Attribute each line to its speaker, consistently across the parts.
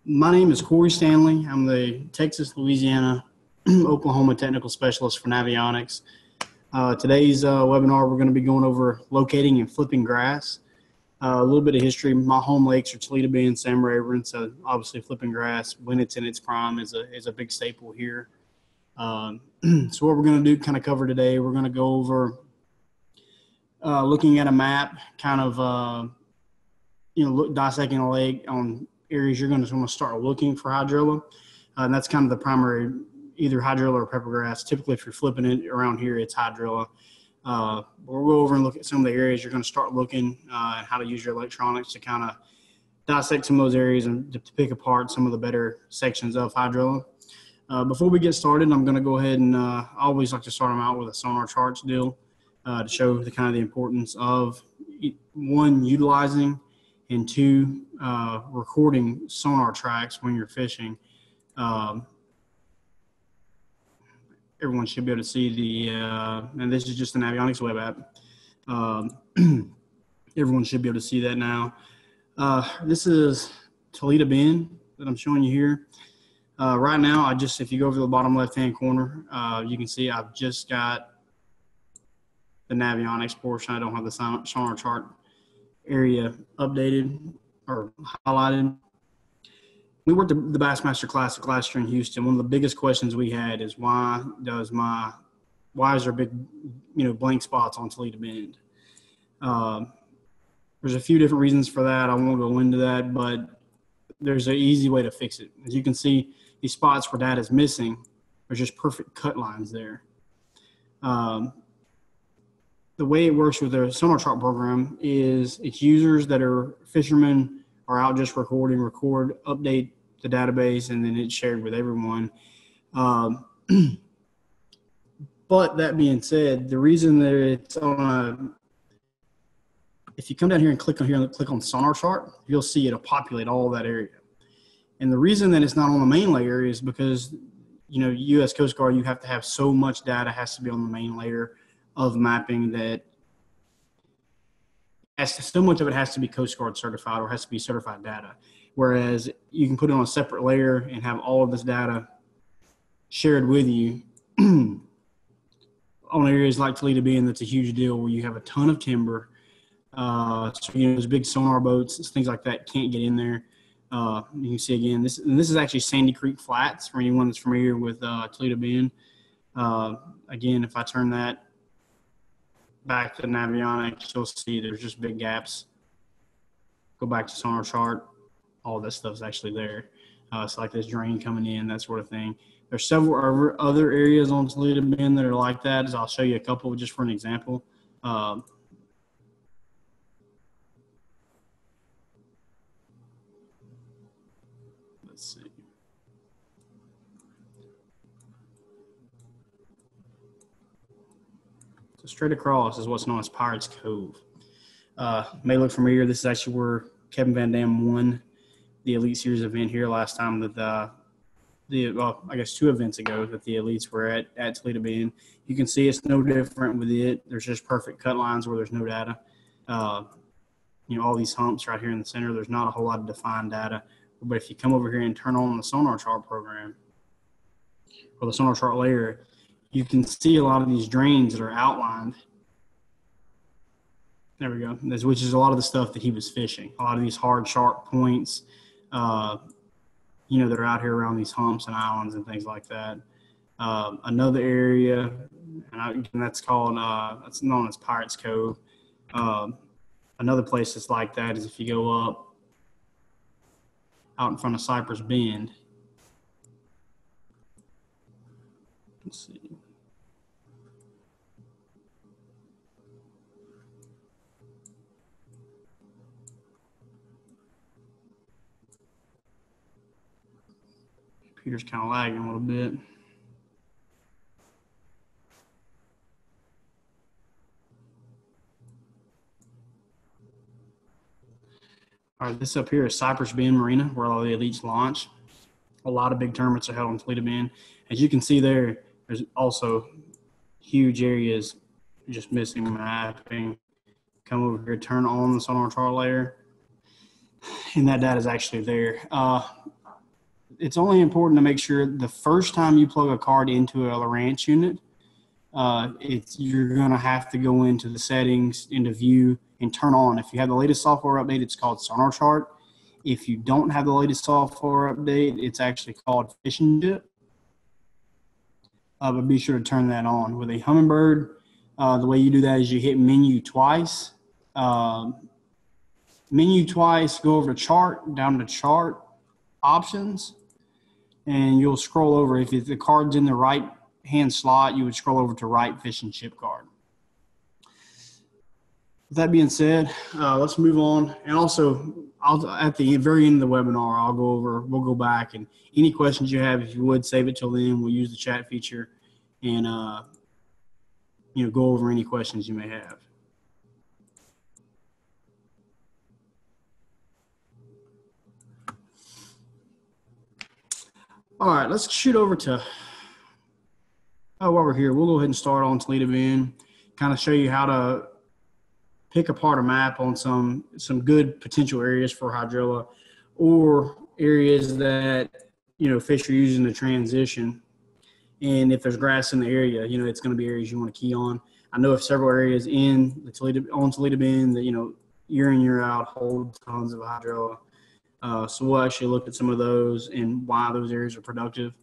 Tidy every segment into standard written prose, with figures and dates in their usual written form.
Speaker 1: My name is Corey Stanley. I'm the Texas, Louisiana, Oklahoma technical specialist for Navionics. Today's webinar, we're going to be going over locating and flipping grass. A little bit of history. My home lakes are Toledo Bend, Sam Rayburn, so obviously flipping grass when it's in its prime is a big staple here. So what we're going to do, kind of cover today, we're going to go over looking at a map, kind of dissecting a lake on areas you're going to want to start looking for hydrilla, and that's kind of the primary, either hydrilla or pepper grass. Typically, if you're flipping it around here, it's hydrilla. We'll go over and look at some of the areas you're going to start looking and how to use your electronics to kind of dissect some of those areas and to pick apart some of the better sections of hydrilla. Before we get started, I'm going to go ahead and I always like to start them out with a sonar charts deal to show the kind of the importance of one, utilizing, and two, recording sonar tracks when you're fishing. Everyone should be able to see the, and this is just the Navionics web app. Everyone should be able to see that now. This is Toledo Bend that I'm showing you here. Right now, if you go over to the bottom left-hand corner, you can see I've just got the Navionics portion. I don't have the sonar chart area updated or highlighted. We worked the Bassmaster Classic last year in Houston. One of the biggest questions we had is why is there big, blank spots on Toledo Bend? There's a few different reasons for that. I won't go into that, but there's an easy way to fix it. As you can see, these spots where data is missing, there's just perfect cut lines there. The way it works with the sonar chart program is it's users that are fishermen are out just record, update the database, and then it's shared with everyone. But that being said, the reason that it's if you come down here and click on sonar chart, you'll see it'll populate all that area. And the reason that it's not on the main layer is because, U.S. Coast Guard, you have to have so much data has to be on the main layer of mapping that so much of it has to be Coast Guard certified or has to be certified data. Whereas you can put it on a separate layer and have all of this data shared with you on areas like Toledo Bend. That's a huge deal where you have a ton of timber. So, those big sonar boats, things like that can't get in there. You can see again, this is actually Sandy Creek Flats for anyone that's familiar with Toledo Bend. Again, if I turn that back to Navionics, you'll see there's just big gaps. Go back to sonar chart, all this stuff's actually there. It's like this drain coming in, that sort of thing. There's several other areas on Toledo Bend that are like that, as I'll show you a couple just for an example. Let's see. So straight across is what's known as Pirates Cove. May look familiar. This is actually where Kevin Van Dam won the Elite Series event here last time that I guess 2 events ago that the Elites were at Toledo Bend. You can see it's no different with it. There's just perfect cut lines where there's no data. All these humps right here in the center, there's not a whole lot of defined data. But if you come over here and turn on the sonar chart program or the sonar chart layer, you can see a lot of these drains that are outlined. There we go. Which is a lot of the stuff that he was fishing. A lot of these hard, sharp points, that are out here around these humps and islands and things like that. Another area, and that's known as Pirates Cove. Another place that's like that is if you go up out in front of Cypress Bend. Let's see. Computer's kind of lagging a little bit. All right, this up here is Cypress Bend Marina, where all the Elites launch. A lot of big tournaments are held on Toledo Bend. As you can see there's also huge areas just missing mapping. Come over here, turn on the sonar chart layer, and that data is actually there. it's only important to make sure the first time you plug a card into a ranch unit, you're going to have to go into the settings, into view, and turn on. If you have the latest software update, it's called Sonar Chart. If you don't have the latest software update, it's actually called Fishing Chip. But be sure to turn that on. With a Humminbird, the way you do that is you hit menu twice. Menu twice, go over to chart, down to chart options, and you'll scroll over. If the card's in the right hand slot, you would scroll over to right fishing chip card. With that being said, let's move on. And also, at the very end of the webinar, we'll go back, and any questions you have, if you would, save it till then. We'll use the chat feature and go over any questions you may have. All right, let's shoot over to, while we're here, we'll go ahead and start on Toledo Bend, kind of show you how to pick apart a map on some good potential areas for hydrilla, or areas that, fish are using to transition. And if there's grass in the area, it's going to be areas you want to key on. I know of several areas on Toledo Bend that, year in, year out hold tons of hydrilla. So we'll actually look at some of those and why those areas are productive.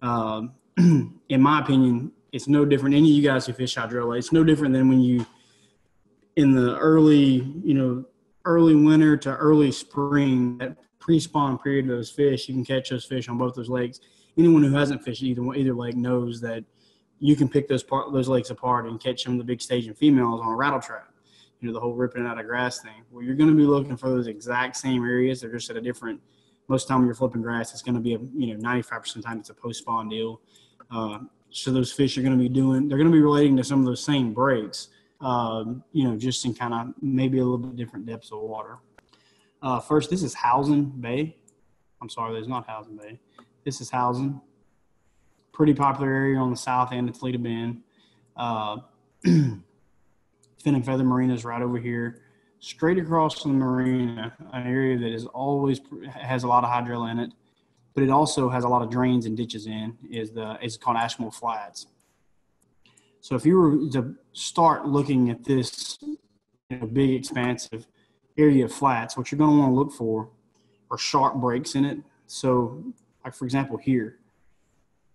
Speaker 1: In my opinion, it's no different. Any of you guys who fish hydrilla, it's no different than when you, in the early winter to early spring, that pre-spawn period of those fish, you can catch those fish on both those lakes. Anyone who hasn't fished either lake knows that you can pick those lakes apart and catch some of the big stage females on a rattle trap. The whole ripping it out of grass thing. Well, you're going to be looking for those exact same areas. They're just at a different, most of the time when you're flipping grass, it's going to be 95% of the time it's a post-spawn deal. So those fish are going to be they're going to be relating to some of those same breaks, just in kind of maybe a little bit different depths of water. First, this is Housen Bay. I'm sorry, there's not Housen Bay. This is Housen. Pretty popular area on the south end of Toledo Bend. Fin and Feather Marina is right over here. Straight across from the marina, an area that is always has a lot of hydrilla in it, but it also has a lot of drains and ditches in, is called Ashmore Flats. So if you were to start looking at this big expansive area of flats, what you're going to want to look for are sharp breaks in it. So like, for example, here,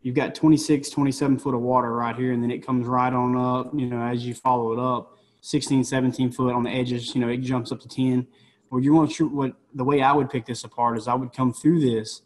Speaker 1: you've got 26, 27 foot of water right here, and then it comes right on up, as you follow it up, 16, 17 foot on the edges, it jumps up to 10. Well, you want to the way I would pick this apart is I would come through this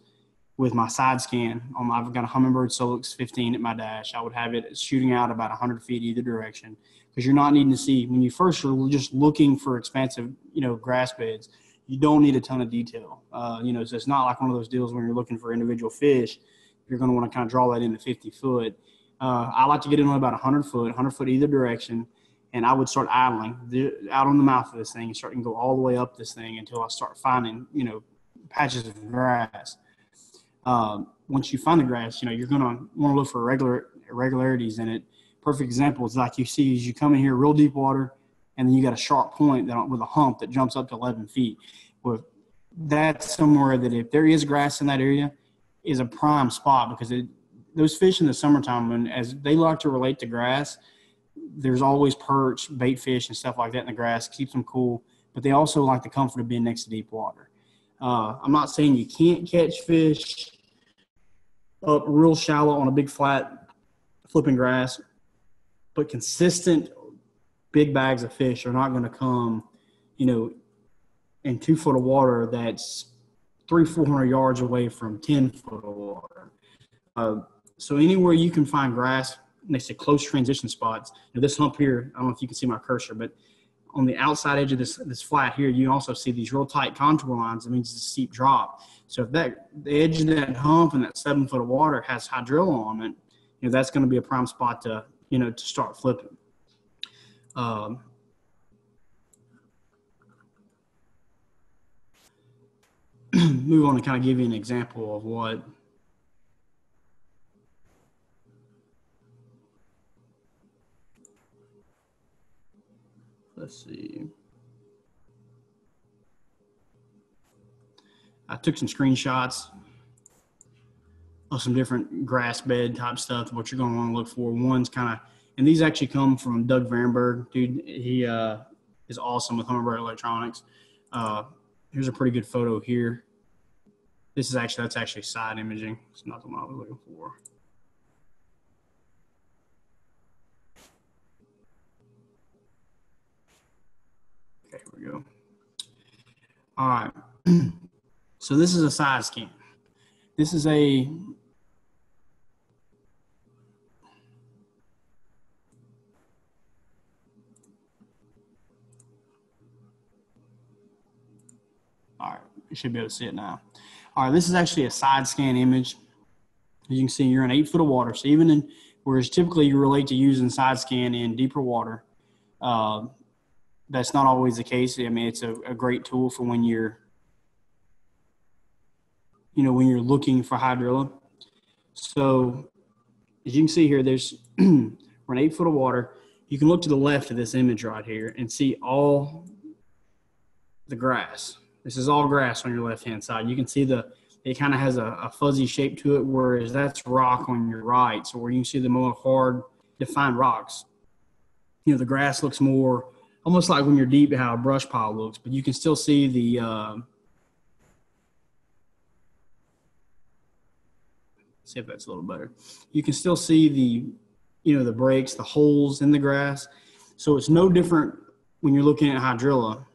Speaker 1: with my side scan. I've got a Humminbird Solix 15 at my dash. I would have it shooting out about 100 feet either direction, because you're not needing to see, when you first are just looking for expansive, grass beds, you don't need a ton of detail. So it's not like one of those deals when you're looking for individual fish. You're going to want to kind of draw that into 50 foot. I like to get in on about 100 foot either direction. And I would start idling out on the mouth of this thing and start and go all the way up this thing until I start finding, patches of grass. Once you find the grass, you're going to want to look for irregularities in it. Perfect example is like you see as you come in here real deep water, and then you got a sharp point with a hump that jumps up to 11 feet. Well, that's somewhere that if there is grass in that area is a prime spot, because those fish in the summertime, as they like to relate to grass, there's always perch, bait fish, and stuff like that in the grass. Keeps them cool, but they also like the comfort of being next to deep water. I'm not saying you can't catch fish up real shallow on a big flat flipping grass, but consistent big bags of fish are not going to come, in 2 foot of water that's 300-400 yards away from 10 foot of water. So anywhere you can find grass next to close transition spots. This hump here, I don't know if you can see my cursor, but on the outside edge of this flat here, you also see these real tight contour lines. It means it's a steep drop. So if the edge of that hump and that 7 foot of water has hydrilla on it, that's going to be a prime spot to start flipping. Move on to kind of give you an example of what. Let's see. I took some screenshots some different grass bed type stuff, what you're going to want to look for. One's kind of, and these actually come from Doug Varenberg, dude. He is awesome with Humminbird Electronics. Here's a pretty good photo here. That's actually side imaging. It's not the one I was looking for. Okay, here we go. All right. So this is a side scan. This is a all right, you should be able to see it now. All right, this is actually a side scan image. As you can see, you're in 8 foot of water. So even in, whereas typically you relate to using side scan in deeper water, that's not always the case. I mean, it's a great tool for when you're, when you're looking for hydrilla. So as you can see here, there's we're in 8 foot of water. You can look to the left of this image right here and see all the grass. This is all grass on your left-hand side. You can see it kind of has a fuzzy shape to it, whereas that's rock on your right. So where you can see the more hard, defined rocks, the grass looks more almost like when you're deep, how a brush pile looks, but you can still see the see if that's a little better. You can still see the breaks, the holes in the grass. So it's no different when you're looking at hydrilla.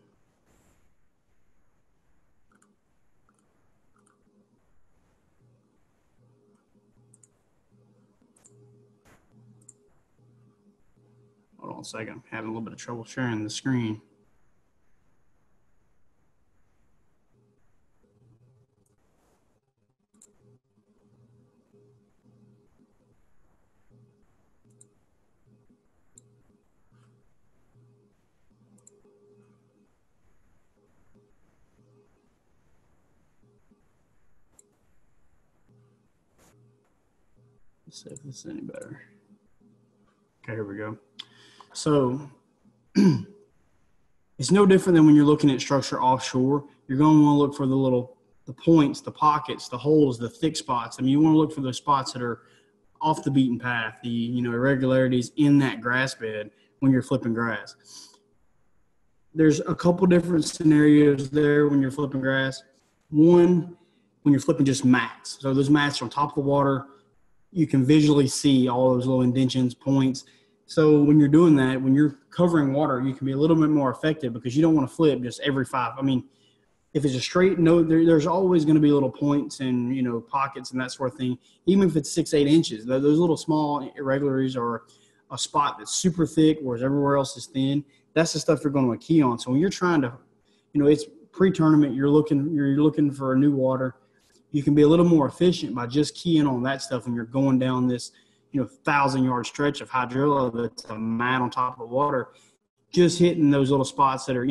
Speaker 1: Hold on a second, I'm having a little bit of trouble sharing the screen. Let's see if this is any better. Okay, here we go. So it's no different than when you're looking at structure offshore. You're going to want to look for the points, the pockets, the holes, the thick spots. I mean, you want to look for those spots that are off the beaten path, the irregularities in that grass bed when you're flipping grass. There's a couple different scenarios there when you're flipping grass. One, when you're flipping just mats. So those mats are on top of the water. You can visually see all those little indentions, points. So when you're doing that, when you're covering water, you can be a little bit more effective because you don't want to flip just every 5. I mean, if it's a straight note, there's always going to be little points and, pockets and that sort of thing. Even if it's 6-8 inches, those little small irregularities are a spot that's super thick, whereas everywhere else is thin. That's the stuff you're going to key on. So when you're trying to, it's pre-tournament, you're looking for a new water. You can be a little more efficient by just keying on that stuff when you're going down this, 1,000-yard stretch of hydrilla that's a mat on top of the water, just hitting those little spots that are,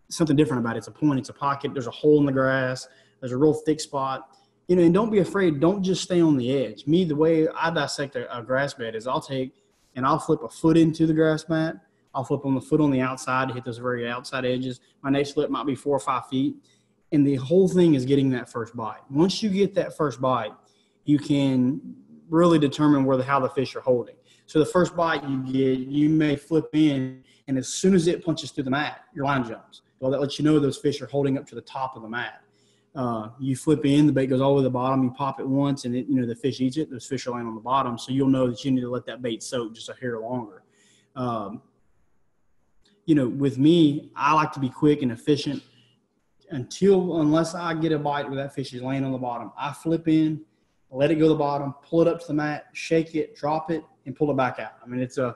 Speaker 1: something different about it. It's a point, it's a pocket, there's a hole in the grass, there's a real thick spot, and don't be afraid. Don't just stay on the edge. Me, the way I dissect a grass bed is I'll flip a foot into the grass mat. I'll flip on the foot on the outside to hit those very outside edges. My next flip might be 4 or 5 feet. And the whole thing is getting that first bite. Once you get that first bite, you can really determine how the fish are holding. So the first bite you get, you may flip in, and as soon as it punches through the mat, your line jumps. Well, that lets you know those fish are holding up to the top of the mat. You flip in, the bait goes all the way to the bottom, you pop it once, and the fish eats it. Those fish are laying on the bottom, so you'll know that you need to let that bait soak just a hair longer. With me, I like to be quick and efficient. Unless I get a bite where that fish is laying on the bottom, I flip in, let it go to the bottom, pull it up to the mat, shake it, drop it, and pull it back out. I mean, it's a,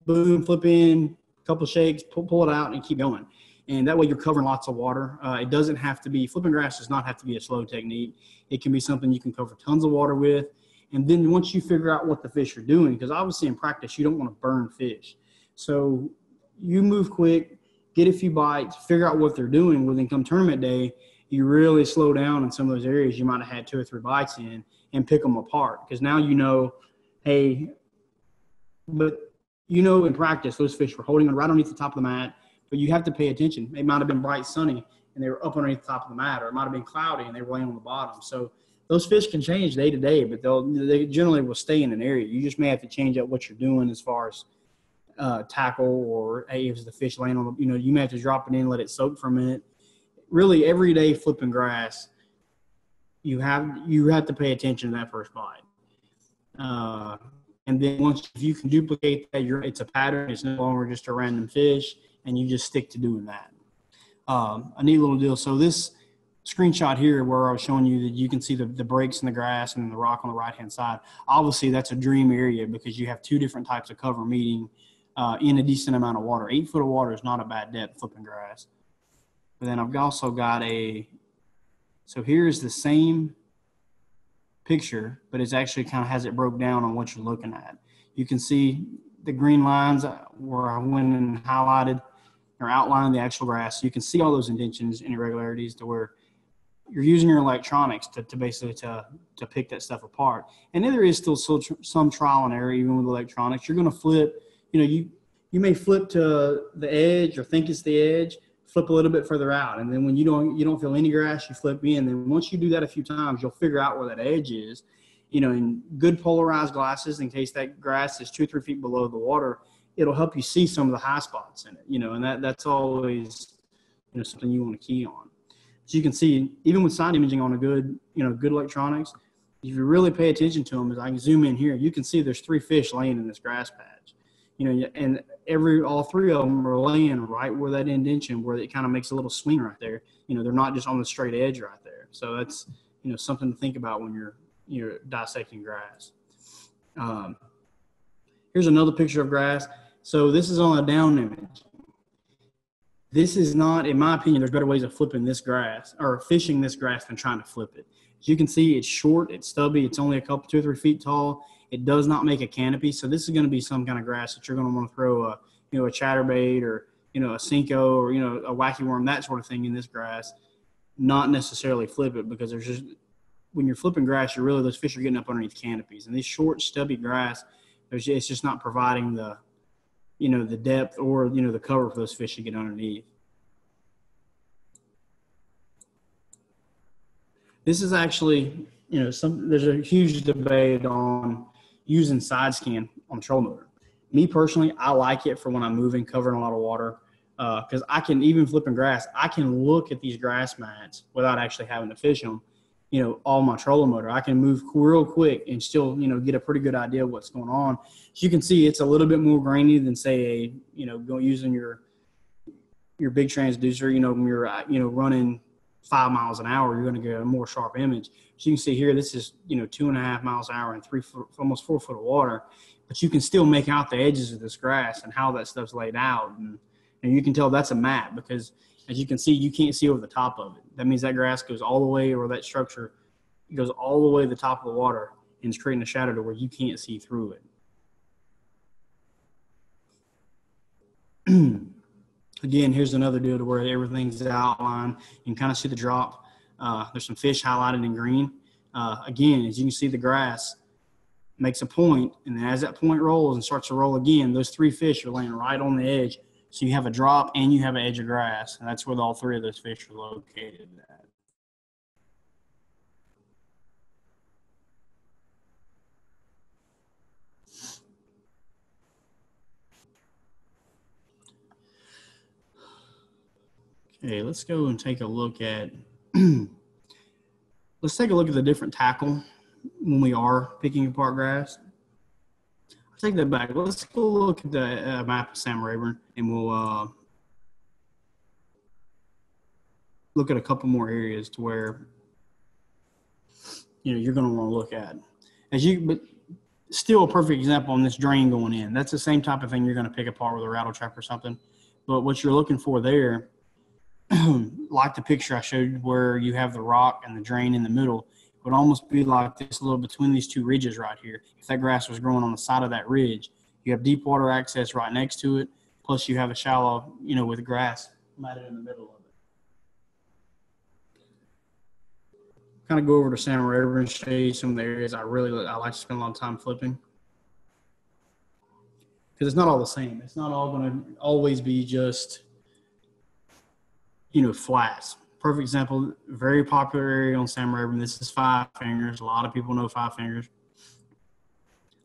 Speaker 1: boom, flip in, couple shakes, pull it out, and keep going. And that way you're covering lots of water. It doesn't have to be, flipping grass does not have to be a slow technique. It can be something you can cover tons of water with. And then once you figure out what the fish are doing, because obviously in practice, you don't want to burn fish. So you move quick, get a few bites, figure out what they're doing. Well, then come tournament day, you really slow down in some of those areas you might have had 2 or 3 bites in and pick them apart. Because now hey, but in practice, those fish were holding on right underneath the top of the mat, but you have to pay attention. It might have been bright sunny and they were up underneath the top of the mat, or it might have been cloudy and they were laying on the bottom. So those fish can change day to day, but they generally will stay in an area. You just may have to change up what you're doing as far as tackle, or hey, if the fish laying on, you may have to drop it in, let it soak for a minute. Really, every day flipping grass, you have to pay attention to that first bite. And then if you can duplicate that, it's a pattern. It's no longer just a random fish, and you just stick to doing that. A neat little deal. So this screenshot here where I was showing you that you can see the breaks in the grass and the rock on the right-hand side. Obviously, that's a dream area because you have two different types of cover meeting in a decent amount of water. 8 foot of water is not a bad depth flipping grass. But then I've also got so here's the same picture, but it's actually kind of has it broke down on what you're looking at. You can see the green lines where I went and highlighted or outlined the actual grass. So you can see all those indentions and irregularities to where you're using your electronics to basically to pick that stuff apart. And then there is still some trial and error even with electronics. You're going to flip, you may flip to the edge or think it's the edge, flip a little bit further out. And then when you don't feel any grass, you flip in. Then once you do that a few times, you'll figure out where that edge is. In good polarized glasses, in case that grass is 2 or 3 feet below the water, it'll help you see some of the high spots in it, and that's always, something you want to key on. So you can see, even with side imaging on a good electronics, if you really pay attention to them, as I can zoom in here, you can see there's 3 fish laying in this grass patch, and all 3 of them are laying right where that indentation, where it kind of makes a little swing right there. They're not just on the straight edge right there. So that's, something to think about when you're dissecting grass. Here's another picture of grass. So this is on a down image. This is not, in my opinion, there's better ways of flipping this grass or fishing this grass than trying to flip it. As you can see, it's short, it's stubby, it's only 2 or 3 feet tall. It does not make a canopy. So this is going to be some kind of grass that you're going to want to throw a chatterbait or, a Cinco or, a wacky worm, that sort of thing in this grass. Not necessarily flip it, because when you're flipping grass, those fish are getting up underneath canopies. And this short, stubby grass, it's just not providing the depth or, the cover for those fish to get underneath. This is actually, there's a huge debate on using side scan on the trolling motor. Me personally, I like it for when I'm moving, covering a lot of water, because I can, even flipping grass, I can look at these grass mats without actually having to fish them, on my trolling motor. I can move real quick and still, get a pretty good idea of what's going on. As you can see, it's a little bit more grainy than, say, using your big transducer, when you're, running 5 miles an hour, you're going to get a more sharp image. So you can see here, this is, 2.5 miles an hour and 3 foot, almost 4 foot of water, but you can still make out the edges of this grass and how that stuff's laid out. And you can tell that's a mat, because as you can see, you can't see over the top of it. That means that grass goes all the way, or that structure goes all the way to the top of the water, and it's creating a shadow to where you can't see through it. Again, here's another deal to where everything's outlined. You can kind of see the drop. There's some fish highlighted in green. Again, as you can see, the grass makes a point, and then as that point rolls and starts to roll again, those 3 fish are laying right on the edge. So you have a drop and you have an edge of grass, and that's where all 3 of those fish are located at. Okay, let's go and take a look at let's take a look at the different tackle when we are picking apart grass. I'll take that back. Let's go look at the map of Sam Rayburn, and we'll look at a couple more areas to where you're going to want to look at. But still a perfect example on this drain going in. That's the same type of thing you're going to pick apart with a rattle trap or something. But what you're looking for there, like the picture I showed where you have the rock and the drain in the middle, would almost be like this, a little between these 2 ridges right here. If that grass was growing on the side of that ridge, you have deep water access right next to it, plus you have a shallow, with grass matted in the middle of it. Kind of go over to Sam Rayburn and show you some of the areas I like to spend a lot of time flipping. Because it's not all the same. It's not all going to always be just, flats. perfect example, very popular area on Sam Rayburn. This is 5 Fingers. A lot of people know 5 Fingers.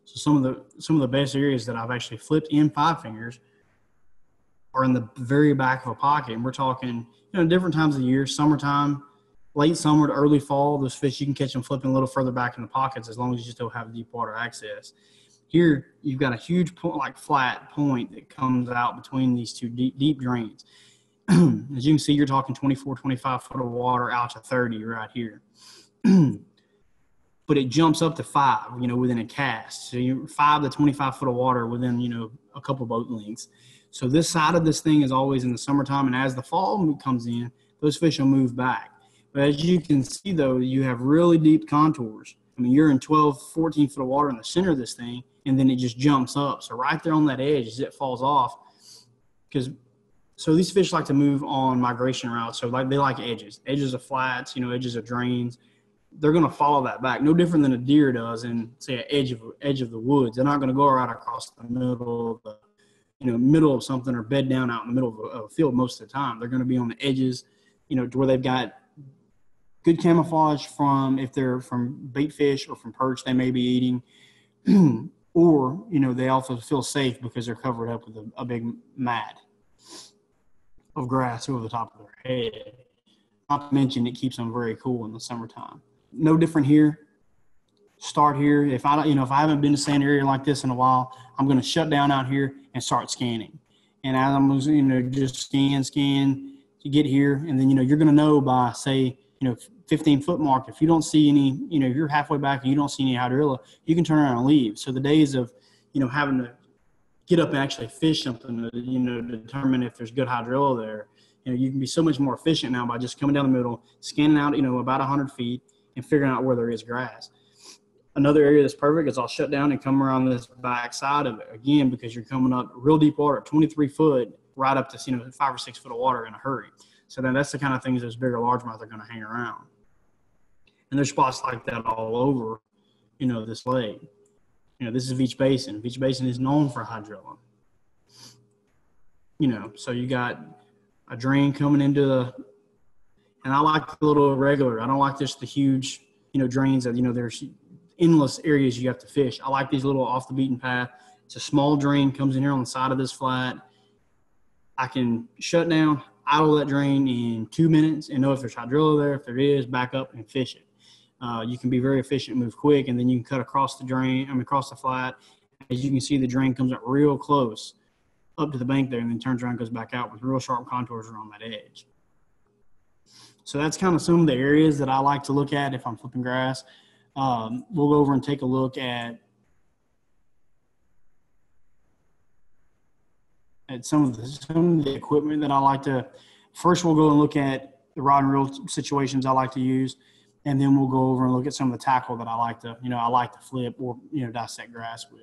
Speaker 1: So some of the best areas that I've actually flipped in 5 Fingers are in the very back of a pocket. And we're talking, different times of the year, summertime, late summer to early fall. Those fish, you can catch them flipping a little further back in the pockets as long as you still have deep water access. Here, you've got a huge point, like flat point that comes out between these two deep drains. As you can see, you're talking 24, 25 foot of water out to 30 right here. But it jumps up to 5, within a cast. So you're 5 to 25 foot of water within, a couple boat lengths. So this side of this thing is always in the summertime, and as the fall comes in, those fish will move back. But as you can see, though, you have really deep contours. I mean, you're in 12, 14 foot of water in the center of this thing, and then it just jumps up. So right there on that edge, as it falls off, so these fish like to move on migration routes. So they like edges of flats, edges of drains. They're going to follow that back. No different than a deer does in, say, an edge of the woods. They're not going to go right across the middle of middle of something or bed down out in the middle of a field most of the time. They're going to be on the edges, to where they've got good camouflage from, if they're from bait fish or from perch they may be eating, or, they also feel safe because they're covered up with a big mat of grass over the top of their head. Not to mention it keeps them very cool in the summertime. No different here. Start here. If I haven't been to sand area like this in a while, I'm going to shut down out here and start scanning. And as I'm just scan to get here, and then you're going to know by, say, 15-foot mark, if you don't see any, if you're halfway back and you don't see any hydrilla, you can turn around and leave. So the days of having to get up and actually fish something to determine if there's good hydrilla there, you can be so much more efficient now by just coming down the middle, scanning out about 100 feet and figuring out where there is grass. Another area that's perfect is I'll shut down and come around this back side of it again, because you're coming up real deep water, 23 foot, right up to 5 or 6 foot of water in a hurry. So then that's the kind of things those bigger largemouth are going to hang around. And there's spots like that all over, this lake. This is Veach Basin. Veach Basin is known for hydrilla. So you got a drain coming into and I like the little irregular. I don't like just the huge, drains that, there's endless areas you have to fish. I like these little off the beaten path. It's a small drain, comes in here on the side of this flat. I can shut down, idle that drain in 2 minutes and know if there's hydrilla there. If there is, back up and fish it. You can be very efficient, move quick, and then you can cut across across the flat. As you can see, the drain comes up real close up to the bank there and then turns around and goes back out with real sharp contours around that edge. So that's kind of some of the areas that I like to look at if I'm flipping grass. We'll go over and take a look at some of the equipment that I like to. First, we'll go and look at the rod and reel situations I like to use, and then we'll go over and look at some of the tackle that I like to flip or dissect grass with.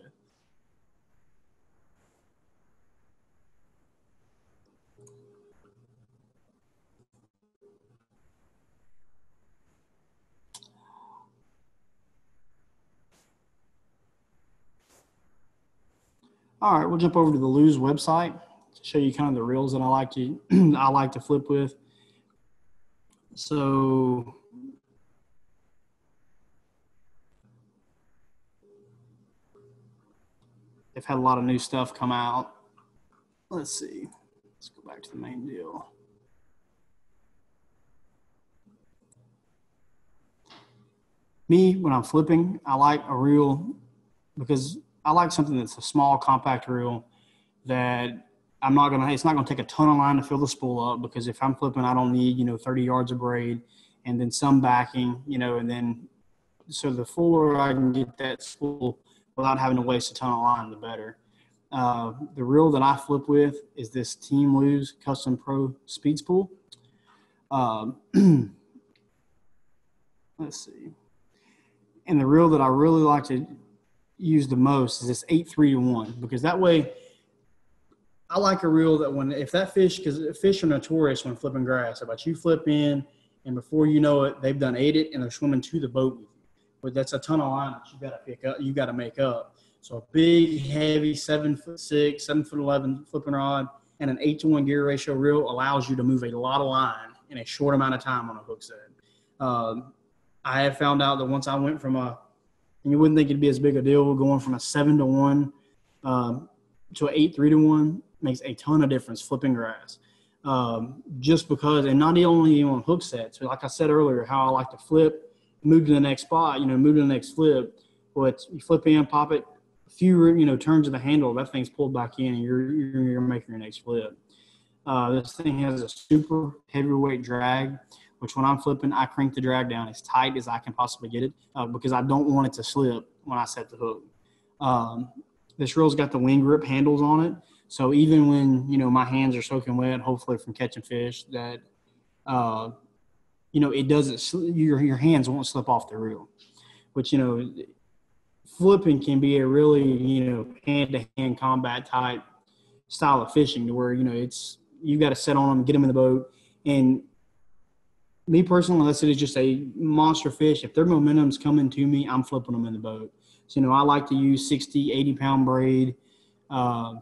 Speaker 1: All right, we'll jump over to the Lose website to show you kind of the reels that I like to flip with. So they've had a lot of new stuff come out. Let's see. Let's go back to the main deal. Me, when I'm flipping, I like a reel because I like something that's a small, compact reel that it's not gonna take a ton of line to fill the spool up, because if I'm flipping, I don't need, 30 yards of braid and then some backing, and then so the fuller I can get that spool without having to waste a ton of line, the better. The reel that I flip with is this Team Lose Custom Pro Speed Spool. Let's see. And the reel that I really like to use the most is this 8-3-1, because that way I like a reel that if that fish, because fish are notorious when flipping grass about you flip in and before you know it, they've done ate it and they're swimming to the boat with you. But that's a ton of line that you got to pick up, you got to make up. So a big, heavy 7'6", 7'11" flipping rod and an 8-to-1 gear ratio reel allows you to move a lot of line in a short amount of time on a hook set. I have found out that once I went from and you wouldn't think it'd be as big a deal, going from a 7-to-1 to an 8-3-to-1 makes a ton of difference flipping grass. Just because, and not only on hook sets, like I said earlier, how I like to flip, move to the next spot, move to the next flip. Well, you flip in, pop it, a few, turns of the handle, that thing's pulled back in, and you're making your next flip. This thing has a super heavyweight drag, which when I'm flipping, I crank the drag down as tight as I can possibly get it because I don't want it to slip when I set the hook. This reel's got the wing grip handles on it. So even when, my hands are soaking wet, hopefully from catching fish, that, it doesn't, your hands won't slip off the reel, which, flipping can be a really, hand-to-hand combat type style of fishing to where, you've got to set on them, get them in the boat. And me personally, unless it is just a monster fish, if their momentum's coming to me, I'm flipping them in the boat. So, I like to use 60, 80-pound braid, and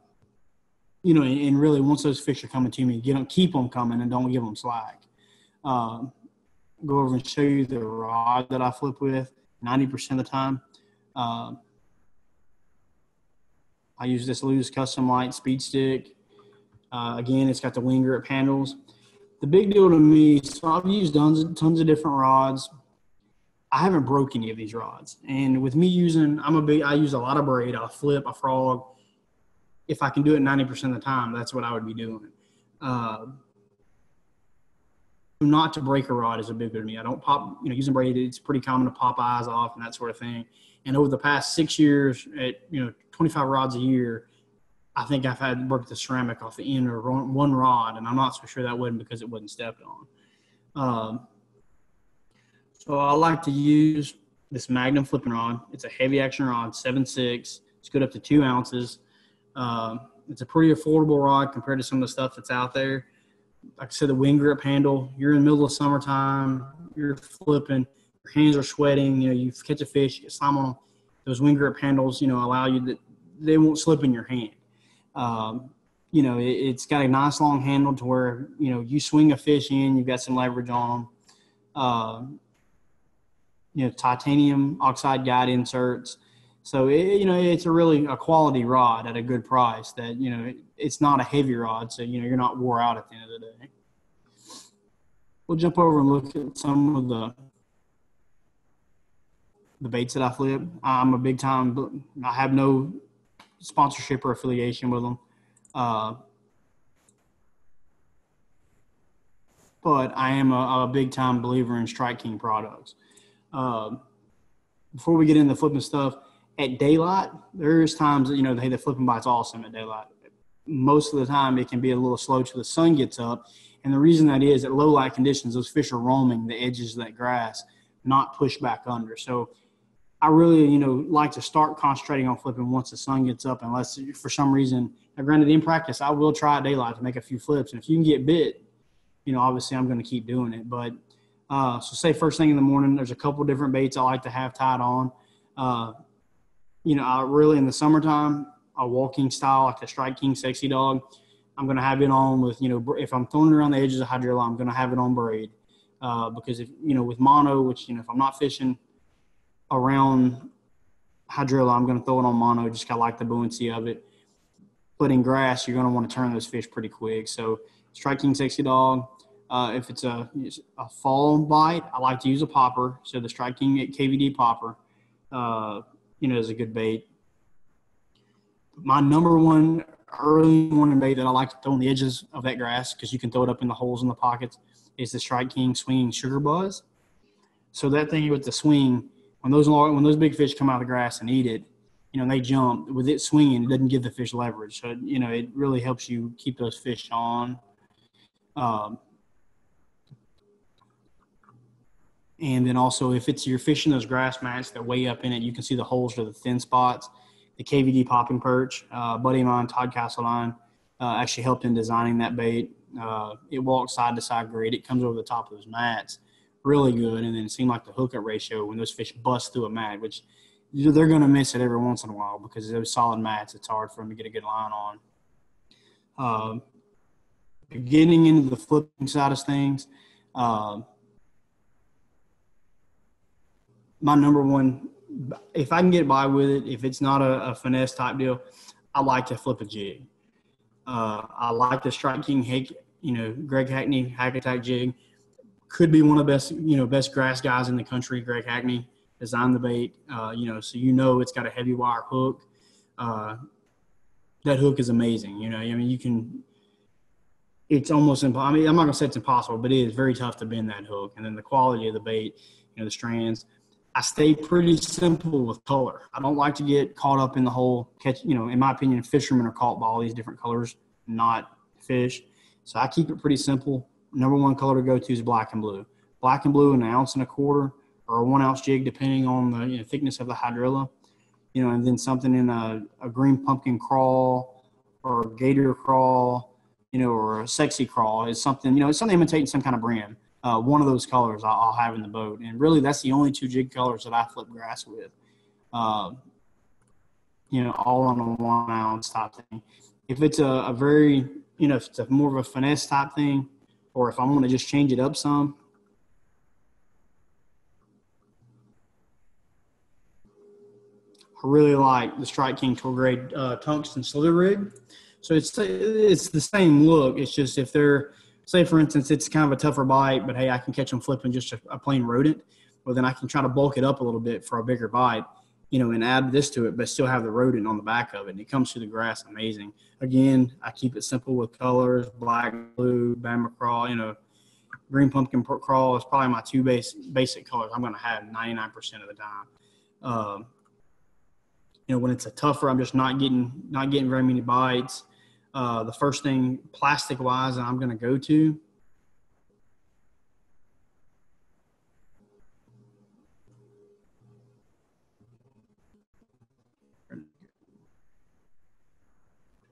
Speaker 1: really once those fish are coming to me, keep them coming and don't give them slack. Go over and show you the rod that I flip with 90% of the time. I use this Lew's Custom Light Speed Stick. Again, it's got the wing grip handles. The big deal to me, so I've used tons of different rods. I haven't broke any of these rods. And with me I use a lot of braid. I'll flip, I frog. If I can do it 90% of the time, that's what I would be doing. Not to break a rod is a big deal to me. I don't pop, using braid, it's pretty common to pop eyes off and that sort of thing. And over the past 6 years at, 25 rods a year, I think I've had broke the ceramic off the end of one rod, and I'm not so sure that wasn't because it wasn't stepped on. So I like to use this Magnum flipping rod. It's a heavy action rod, 7.6. It's good up to 2 ounces. It's a pretty affordable rod compared to some of the stuff that's out there. Like I said, the wing grip handle, you're in the middle of summertime, you're flipping, your hands are sweating, you catch a fish, you get slime on them. Those wing grip handles, allow you that they won't slip in your hand. It's got a nice long handle to where, you swing a fish in, you've got some leverage on them. Titanium oxide guide inserts. So, it's a quality rod at a good price that, it's not a heavy rod. So, you're not wore out at the end of the day. We'll jump over and look at some of the baits that I flip. I'm a big time, I have no sponsorship or affiliation with them. But I am a big time believer in Strike King products. Before we get into flipping stuff, at daylight, there's times that, the flipping bite's awesome at daylight. Most of the time, it can be a little slow till the sun gets up. And the reason that is, at low light conditions, those fish are roaming the edges of that grass, not pushed back under. So I really, like to start concentrating on flipping once the sun gets up, unless for some reason, now granted in practice, I will try at daylight to make a few flips. And if you can get bit, obviously I'm going to keep doing it. But so say first thing in the morning, there's a couple different baits I like to have tied on. I really, in the summertime, a walking style, like the Strike King Sexy Dog, I'm going to have it on with, if I'm throwing it around the edges of hydrilla, I'm going to have it on braid. Because if, with mono, which, if I'm not fishing around hydrilla, I'm going to throw it on mono, just kind of like the buoyancy of it. But in grass, you're going to want to turn those fish pretty quick. So Strike King Sexy Dog. If it's a fall bite, I like to use a popper. So the Strike King KVD popper, is a good bait. My number one early morning bait that I like to throw on the edges of that grass, because you can throw it up in the holes in the pockets, is the Strike King Swinging Sugar Buzz. So that thing with the swing, when those big fish come out of the grass and eat it, and they jump, with it swinging, it doesn't give the fish leverage. So, it really helps you keep those fish on. And then also, if you're fishing those grass mats that way up in it, you can see the holes for the thin spots. The KVD popping perch, buddy of mine, Todd Castleline, actually helped in designing that bait. It walks side to side great. It comes over the top of those mats, really good. And then it seemed like the hookup ratio when those fish bust through a mat, which they're going to miss it every once in a while because those solid mats, it's hard for them to get a good line on. Getting into the flipping side of things, My number one, if I can get by with it, if it's not a finesse type deal, I like to flip a jig. I like the Strike King, Greg Hackney hack attack jig. Could be one of the best grass guys in the country. Greg Hackney designed the bait, so it's got a heavy wire hook. That hook is amazing. It's almost impossible. I mean, I'm not gonna say it's impossible, but it is very tough to bend that hook. And then the quality of the bait, the strands. I stay pretty simple with color. I don't like to get caught up in the whole catch. In my opinion, fishermen are caught by all these different colors, not fish. So I keep it pretty simple. Number one color to go to is black and blue. Black and blue, an ounce and a quarter, or a 1 ounce jig, depending on the thickness of the hydrilla. And then something in a green pumpkin crawl or a gator crawl, or a sexy crawl is something. It's something imitating some kind of brand. One of those colors I'll have in the boat. And really that's the only 2 jig colors that I flip grass with, all on a 1 ounce type thing. If it's a very, if it's more of a finesse type thing, or if I want to just change it up some, I really like the Strike King tour grade tungsten slither rig. So it's the same look. It's just if they're, say, for instance, it's kind of a tougher bite, but, hey, I can catch them flipping just a plain rodent. Well, then I can try to bulk it up a little bit for a bigger bite, and add this to it, but still have the rodent on the back of it. And it comes through the grass amazing. Again, I keep it simple with colors, black, blue, Bama crawl, green pumpkin crawl is probably my 2 basic colors I'm going to have 99% of the time. When it's a tougher, I'm just not getting very many bites. The first thing plastic-wise that I'm going to go to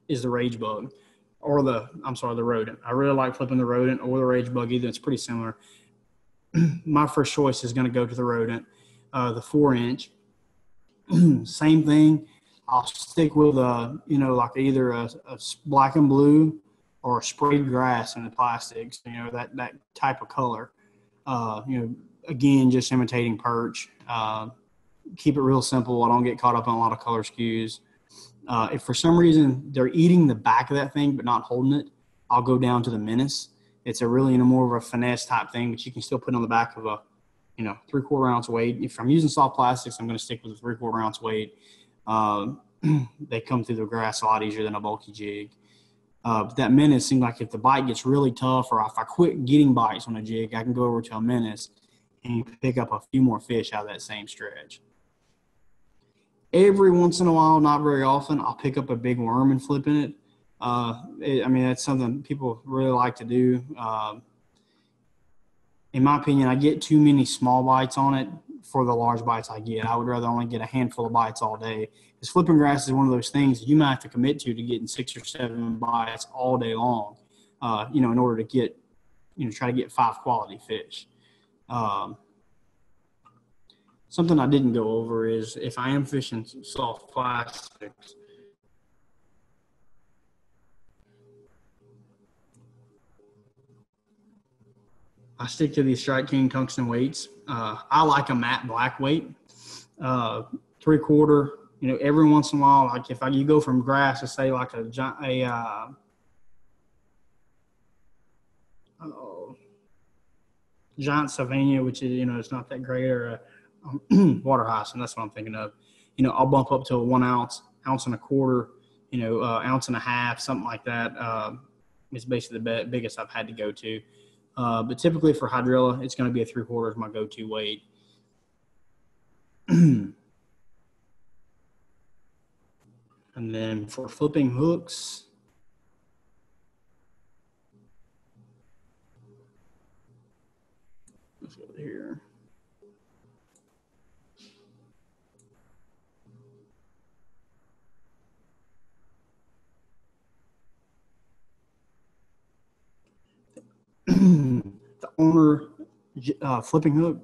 Speaker 1: is the rage bug or the rodent. I really like flipping the rodent or the rage bug either. It's pretty similar. My first choice is going to go to the rodent, the 4-inch. Same thing. I'll stick with like either a black and blue or a sprayed grass in the plastics, that type of color. Again, just imitating perch. Keep it real simple. I don't get caught up in a lot of color skews. If for some reason they're eating the back of that thing but not holding it, I'll go down to the menace. It's a really more of a finesse type thing, but you can still put it on the back of a 3/4 ounce weight. If I'm using soft plastics, I'm going to stick with a 3/4 ounce weight. They come through the grass a lot easier than a bulky jig. But that menace seems like if the bite gets really tough, or if I quit getting bites on a jig, I can go over to a menace and pick up a few more fish out of that same stretch. Every once in a while, not very often, I'll pick up a big worm and flip in it. That's something people really like to do. In my opinion, I get too many small bites on it for the large bites I get. I would rather only get a handful of bites all day. Because flipping grass is one of those things you might have to commit to getting 6 or 7 bites all day long, in order to get, try to get 5 quality fish. Something I didn't go over is if I am fishing soft plastics, I stick to these Strike King tungsten weights. I like a matte black weight, 3/4. Every once in a while, like if you go from grass to say like a giant Sylvania, which is it's not that great, or a water hyacinth. That's what I'm thinking of. I'll bump up to a 1 ounce, ounce and a quarter, ounce and a half, something like that. It's basically the biggest I've had to go to. But typically for hydrilla, it's going to be a 3/4 is my go-to weight. And then for flipping hooks, let's go here. The owner flipping hook,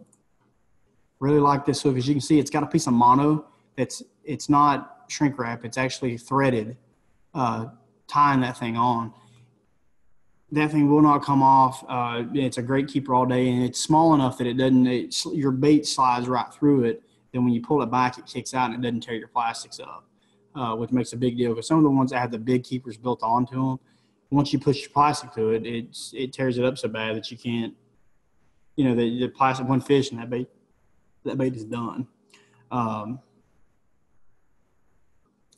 Speaker 1: really like this hook. As you can see, it's got a piece of mono it's not shrink wrap, it's actually threaded, tying that thing on. that thing will not come off. It's a great keeper all day, and it's small enough that it doesn't. Your bait slides right through it. Then when you pull it back, it kicks out and it doesn't tear your plastics up, which makes a big deal. Because some of the ones that have the big keepers built onto them, once you push your plastic to it, it tears it up so bad that you can't. The plastic, one fish and that bait is done.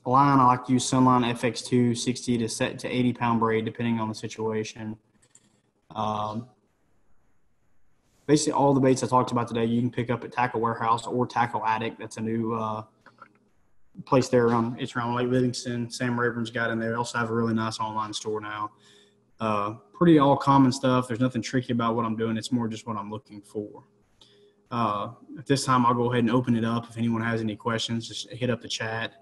Speaker 1: Line, I like to use Sunline FX2 60 to 80-pound braid, depending on the situation. Basically, all the baits I talked about today, you can pick up at Tackle Warehouse or Tackle Addict. That's a new place there. It's around Lake Livingston. Sam Rayburn's got in there. They also have a really nice online store now. Pretty all common stuff. There's nothing tricky about what I'm doing. It's more just what I'm looking for. At this time, I'll go ahead and open it up. If anyone has any questions, just hit up the chat.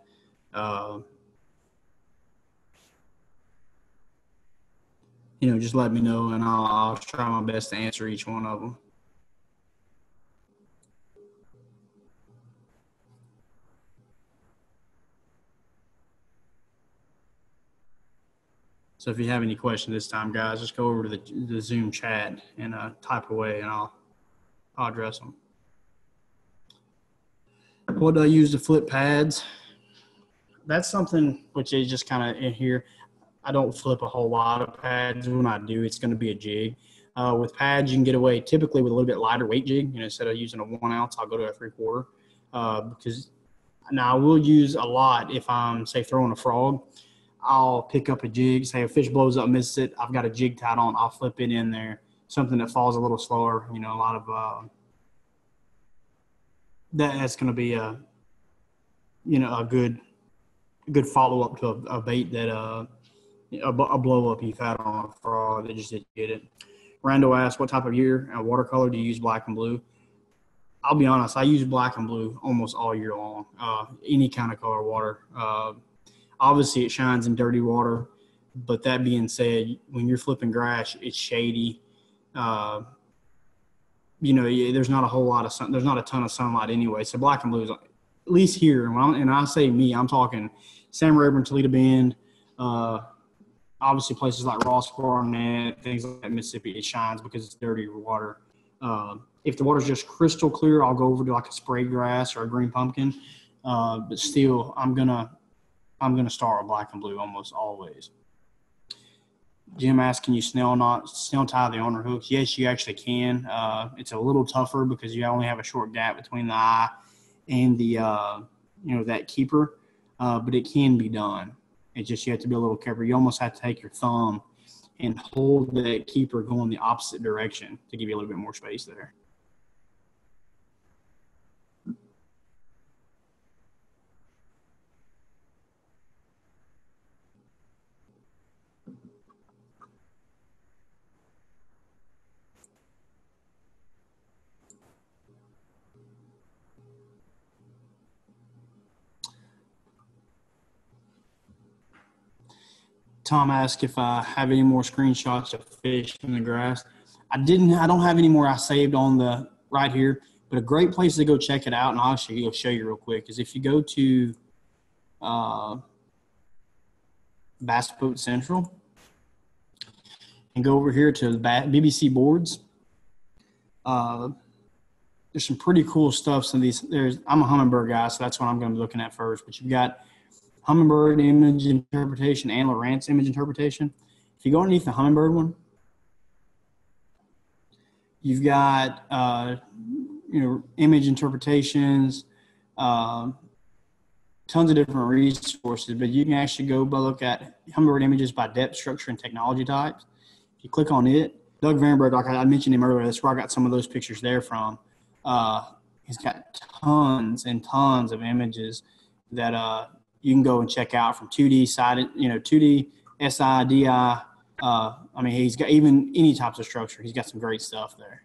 Speaker 1: Just let me know, and I'll try my best to answer each one of them. So if you have any questions this time, guys, just go over to the Zoom chat and type away, and I'll address them. What do I use to flip pads? That's something which is just kind of in here. I don't flip a whole lot of pads. When I do, it's going to be a jig. With pads, you can get away typically with a little bit lighter weight jig. Instead of using a 1 ounce, I'll go to a 3/4. Because now I will use a lot if I'm, say, throwing a frog. I'll pick up a jig. Say a fish blows up, misses it. I've got a jig tied on. I'll flip it in there. Something that falls a little slower. A lot of that's going to be a good follow up to a bait that a blow up you've had on a frog that just didn't get it. Rando asked, what type of gear and watercolor do you use, black and blue? I'll be honest, I use black and blue almost all year long. Any kind of color water. Obviously, it shines in dirty water, but that being said, when you're flipping grass, it's shady. There's not a whole lot of sun. There's not a ton of sunlight anyway. So black and blue is, at least here, and I say me, I'm talking Sam Rayburn, Toledo Bend, obviously places like Ross Barnett, things like Mississippi, it shines because it's dirtier water. If the water's just crystal clear, I'll go over to like a spray grass or a green pumpkin. But still, I'm gonna start with black and blue almost always. Jim asked, can you snail tie the owner hooks? Yes, you actually can. It's a little tougher because you only have a short gap between the eye and the that keeper, but it can be done. It's just you have to be a little careful. You almost have to take your thumb and hold that keeper going the opposite direction to give you a little bit more space there. Tom asked if I have any more screenshots of fish in the grass. I don't have any more I saved on the right here, but a great place to go check it out, and I'll actually go show you real quick, is if you go to Bass Boat Central and go over here to BBC boards. There's some pretty cool stuff. I'm a Humminbird guy, so that's what I'm going to be looking at first, but you've got Humminbird image interpretation and Lowrance image interpretation. If you go underneath the Humminbird one, you've got image interpretations, tons of different resources, but you can actually go look at Humminbird images by depth, structure, and technology types. If you click on it, Doug Varenberg, like I mentioned him earlier, that's where I got some of those pictures there from. He's got tons and tons of images that you can go and check out, from 2D sided, 2D, SI, DI. He's got even any types of structure. He's got some great stuff there.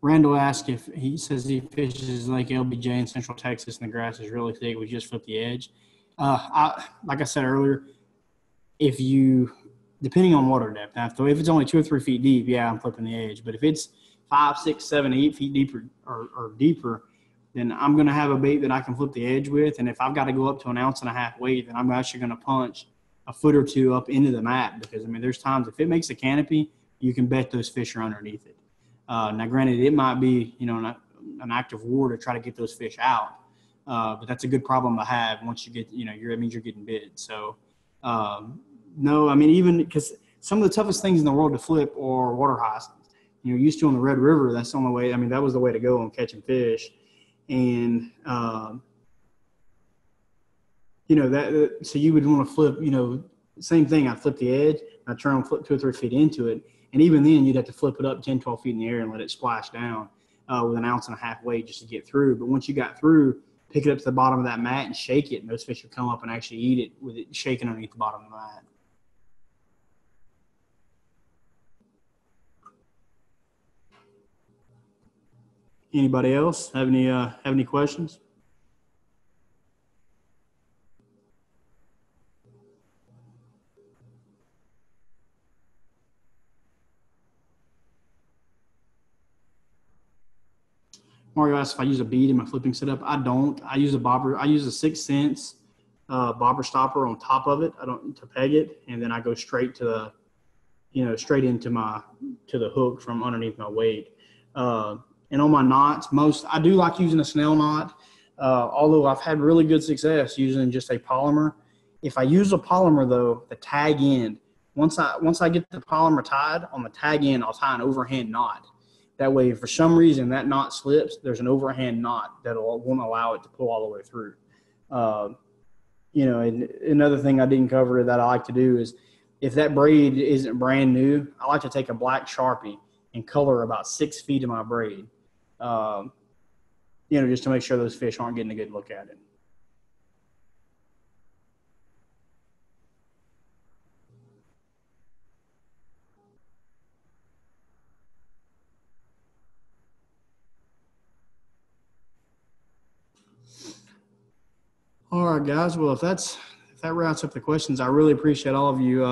Speaker 1: Randall asked if he says he fishes Lake LBJ in Central Texas and the grass is really thick. We just flip the edge. Like I said earlier, depending on water depth. Now, if it's only 2 or 3 feet deep, yeah, I'm flipping the edge. But if it's 5, 6, 7, 8 feet deeper or deeper, then I'm going to have a bait that I can flip the edge with. And if I've got to go up to 1.5 ounce weight, then I'm actually going to punch a foot or two up into the mat, because, I mean, there's times if it makes a canopy, you can bet those fish are underneath it. Now, granted, it might be, you know, an act of war to try to get those fish out. But that's a good problem to have once you get, you know, it means you're getting bid. So, no, I mean, even because some of the toughest things in the world to flip are water hyacinths. You know, used to on the Red River, that's the only way. I mean, that was the way to go on catching fish. And, you know, so you would want to flip, you know, same thing. I'd flip the edge, I'd turn and flip 2 or 3 feet into it. And even then, you'd have to flip it up 10, 12 feet in the air and let it splash down with 1.5 ounce weight just to get through. But once you got through, pick it up to the bottom of that mat and shake it, and those fish will come up and actually eat it with it shaking underneath the bottom of the mat. Anybody else have any questions? Mario asked if I use a bead in my flipping setup. I don't. I use a bobber. I use a 6 cents bobber stopper on top of it. I don't to peg it, and then I go straight to the, you know, straight into the hook from underneath my weight. And on my knots, I do like using a Snell knot, although I've had really good success using just a polymer. If I use a polymer though, the tag end, once I get the polymer tied on the tag end, I'll tie an overhand knot. That way, if for some reason that knot slips, there's an overhand knot that won't allow it to pull all the way through. You know, and another thing I didn't cover that I like to do is, if that braid isn't brand new, I like to take a black Sharpie and color about 6 feet of my braid, you know, just to make sure those fish aren't getting a good look at it. All right, guys. Well, if that rounds up the questions, I really appreciate all of you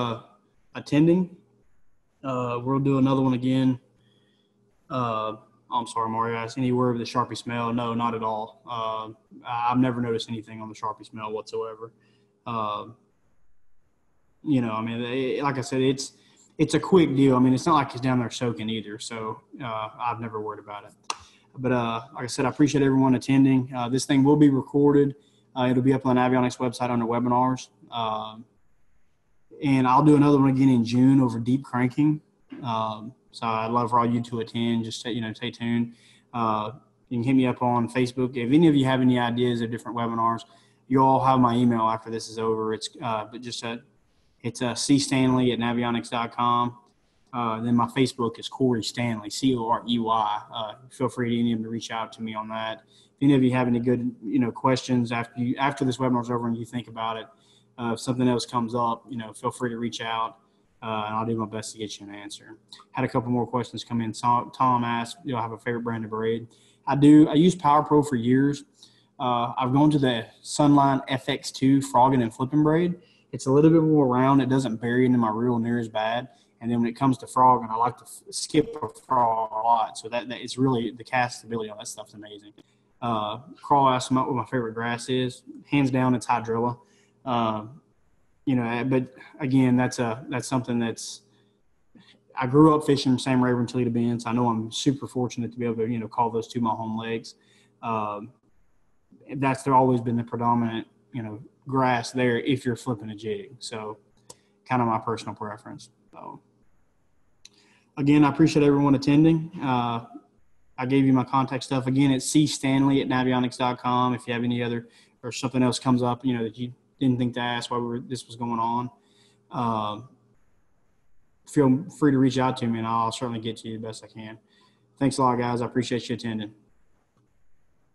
Speaker 1: attending. We'll do another one again. I'm sorry, Mario asked, any word of the Sharpie smell? No, not at all. I've never noticed anything on the Sharpie smell whatsoever. You know, I mean, like I said, it's a quick deal. I mean, it's not like it's down there soaking either. So I've never worried about it. But like I said, I appreciate everyone attending. This thing will be recorded. It'll be up on the Navionics website under webinars. And I'll do another one again in June over deep cranking. So I'd love for all you to attend. Just stay tuned. You can hit me up on Facebook. If any of you have any ideas of different webinars, you all have my email after this is over. It's cstanley@navionics.com. Then my Facebook is Corey Stanley, Corey. Feel free to any of them to reach out to me on that. If any of you have any good questions after this webinar is over and you think about it, if something else comes up, feel free to reach out. And I'll do my best to get you an answer. Had a couple more questions come in. Tom asked, do I have a favorite brand of braid? I do. I used Power Pro for years. I've gone to the Sunline FX2 frogging and flipping braid. It's a little bit more round. It doesn't bury into my reel near as bad. And then when it comes to frogging, I like to skip a frog a lot. So that it's really, the castability on that stuff's amazing. Crawl asked what my favorite grass is. Hands down, it's hydrilla. But again, that's something I grew up fishing Sam Rayburn and Toledo Bend, so I know I'm super fortunate to be able to, call those two my home legs. They've always been the predominant, grass there if you're flipping a jig. So kind of my personal preference. So again, I appreciate everyone attending. I gave you my contact stuff. Again, it's cstanley@navionics.com. If you have any other or something else comes up, that you didn't think to ask why this was going on, feel free to reach out to me, and I'll certainly get to you the best I can. Thanks a lot, guys. I appreciate you attending.